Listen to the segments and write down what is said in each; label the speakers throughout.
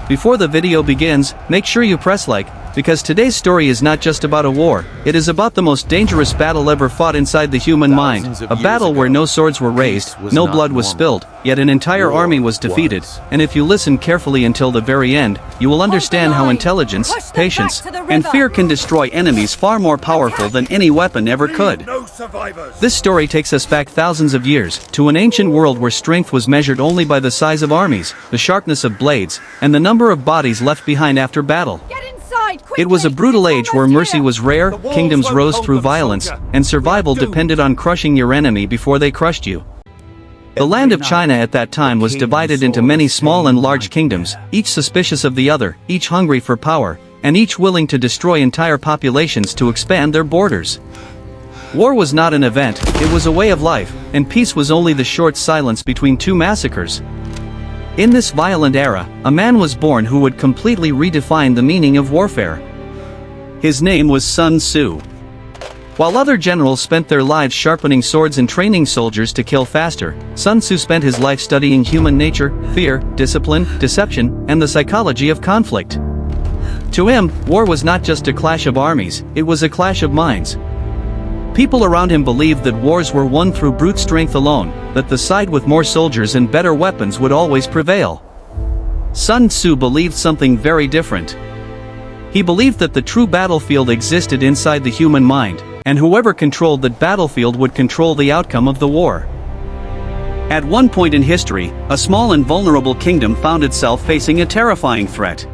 Speaker 1: Before the video begins, make sure you press like, because today's story is not just about a war, it is about the most dangerous battle ever fought inside the human mind, a battle where no swords were raised, no blood was spilled, yet an entire army was defeated, and if you listen carefully until the very end, you will understand how intelligence, patience, and fear can destroy enemies far more powerful than any weapon ever could. This story takes us back thousands of years, to an ancient world where strength was measured only by the size of armies, the sharpness of blades, and the number of bodies left behind after battle. It was a brutal age where mercy was rare, kingdoms rose through violence, and survival depended on crushing your enemy before they crushed you. The land of China at that time was divided into many small and large kingdoms, each suspicious of the other, each hungry for power, and each willing to destroy entire populations to expand their borders. War was not an event, it was a way of life, and peace was only the short silence between two massacres. In this violent era, a man was born who would completely redefine the meaning of warfare. His name was Sun Tzu. While other generals spent their lives sharpening swords and training soldiers to kill faster, Sun Tzu spent his life studying human nature, fear, discipline, deception, and the psychology of conflict. To him, war was not just a clash of armies, it was a clash of minds. People around him believed that wars were won through brute strength alone, that the side with more soldiers and better weapons would always prevail. Sun Tzu believed something very different. He believed that the true battlefield existed inside the human mind, and whoever controlled that battlefield would control the outcome of the war. At one point in history, a small and vulnerable kingdom found itself facing a terrifying threat.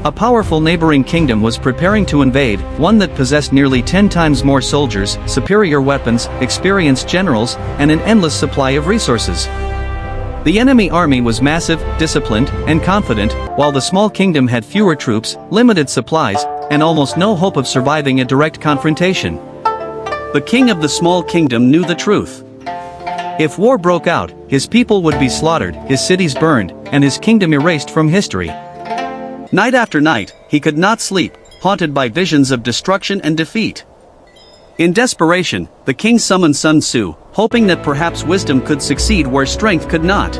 Speaker 1: A powerful neighboring kingdom was preparing to invade, one that possessed nearly 10 times more soldiers, superior weapons, experienced generals, and an endless supply of resources. The enemy army was massive, disciplined, and confident, while the small kingdom had fewer troops, limited supplies, and almost no hope of surviving a direct confrontation. The king of the small kingdom knew the truth. If war broke out, his people would be slaughtered, his cities burned, and his kingdom erased from history. Night after night, he could not sleep, haunted by visions of destruction and defeat. In desperation, the king summoned Sun Tzu, hoping that perhaps wisdom could succeed where strength could not.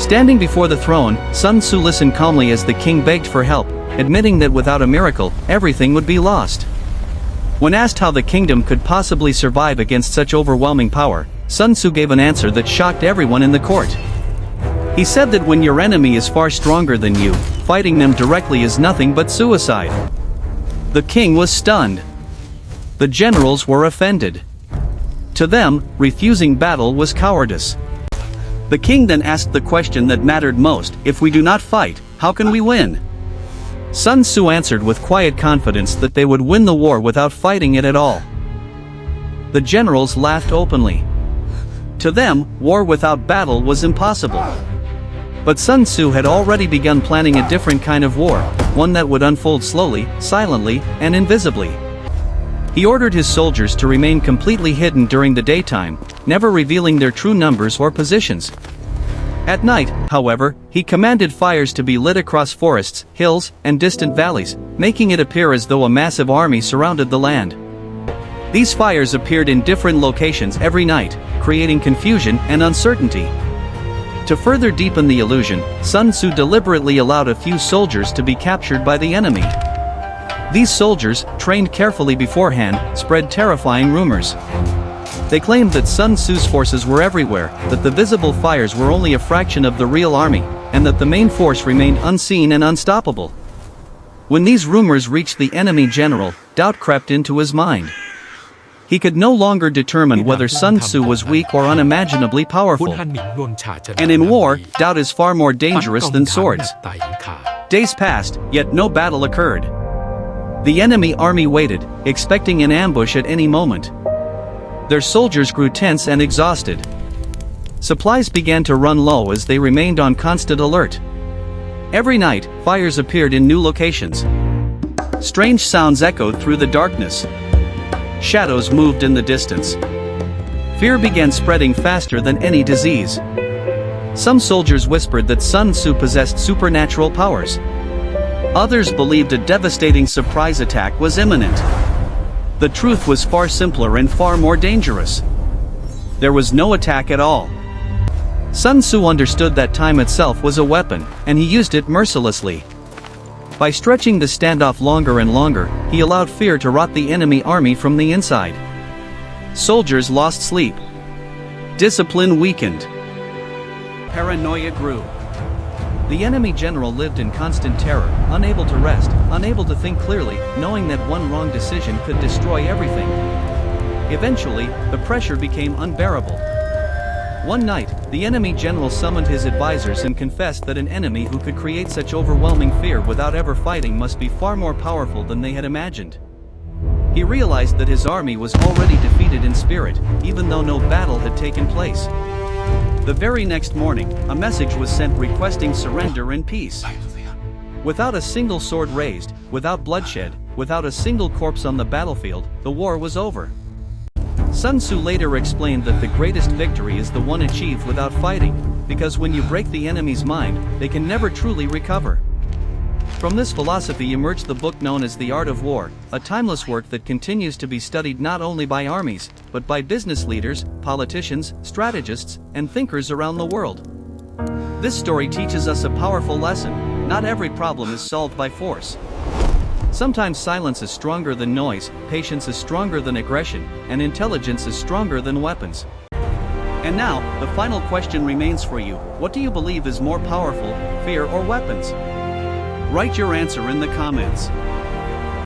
Speaker 1: Standing before the throne, Sun Tzu listened calmly as the king begged for help, admitting that without a miracle, everything would be lost. When asked how the kingdom could possibly survive against such overwhelming power, Sun Tzu gave an answer that shocked everyone in the court. He said that when your enemy is far stronger than you, fighting them directly is nothing but suicide. The king was stunned. The generals were offended. To them, refusing battle was cowardice. The king then asked the question that mattered most: if we do not fight, how can we win? Sun Tzu answered with quiet confidence that they would win the war without fighting it at all. The generals laughed openly. To them, war without battle was impossible. But Sun Tzu had already begun planning a different kind of war, one that would unfold slowly, silently, and invisibly. He ordered his soldiers to remain completely hidden during the daytime, never revealing their true numbers or positions. At night, however, he commanded fires to be lit across forests, hills, and distant valleys, making it appear as though a massive army surrounded the land. These fires appeared in different locations every night, creating confusion and uncertainty. To further deepen the illusion, Sun Tzu deliberately allowed a few soldiers to be captured by the enemy. These soldiers, trained carefully beforehand, spread terrifying rumors. They claimed that Sun Tzu's forces were everywhere, that the visible fires were only a fraction of the real army, and that the main force remained unseen and unstoppable. When these rumors reached the enemy general, doubt crept into his mind. He could no longer determine whether Sun Tzu was weak or unimaginably powerful. And in war, doubt is far more dangerous than swords. Days passed, yet no battle occurred. The enemy army waited, expecting an ambush at any moment. Their soldiers grew tense and exhausted. Supplies began to run low as they remained on constant alert. Every night, fires appeared in new locations. Strange sounds echoed through the darkness. Shadows moved in the distance. Fear began spreading faster than any disease. Some soldiers whispered that Sun Tzu possessed supernatural powers. Others believed a devastating surprise attack was imminent. The truth was far simpler and far more dangerous. There was no attack at all. Sun Tzu understood that time itself was a weapon, and he used it mercilessly. By stretching the standoff longer and longer, he allowed fear to rot the enemy army from the inside. Soldiers lost sleep. Discipline weakened. Paranoia grew. The enemy general lived in constant terror, unable to rest, unable to think clearly, knowing that one wrong decision could destroy everything. Eventually, the pressure became unbearable. One night, the enemy general summoned his advisors and confessed that an enemy who could create such overwhelming fear without ever fighting must be far more powerful than they had imagined. He realized that his army was already defeated in spirit, even though no battle had taken place. The very next morning, a message was sent requesting surrender and peace. Without a single sword raised, without bloodshed, without a single corpse on the battlefield, the war was over. Sun Tzu later explained that the greatest victory is the one achieved without fighting, because when you break the enemy's mind, they can never truly recover. From this philosophy emerged the book known as The Art of War, a timeless work that continues to be studied not only by armies, but by business leaders, politicians, strategists, and thinkers around the world. This story teaches us a powerful lesson: not every problem is solved by force. Sometimes silence is stronger than noise, patience is stronger than aggression, and intelligence is stronger than weapons. And now, the final question remains for you: what do you believe is more powerful, fear or weapons? Write your answer in the comments.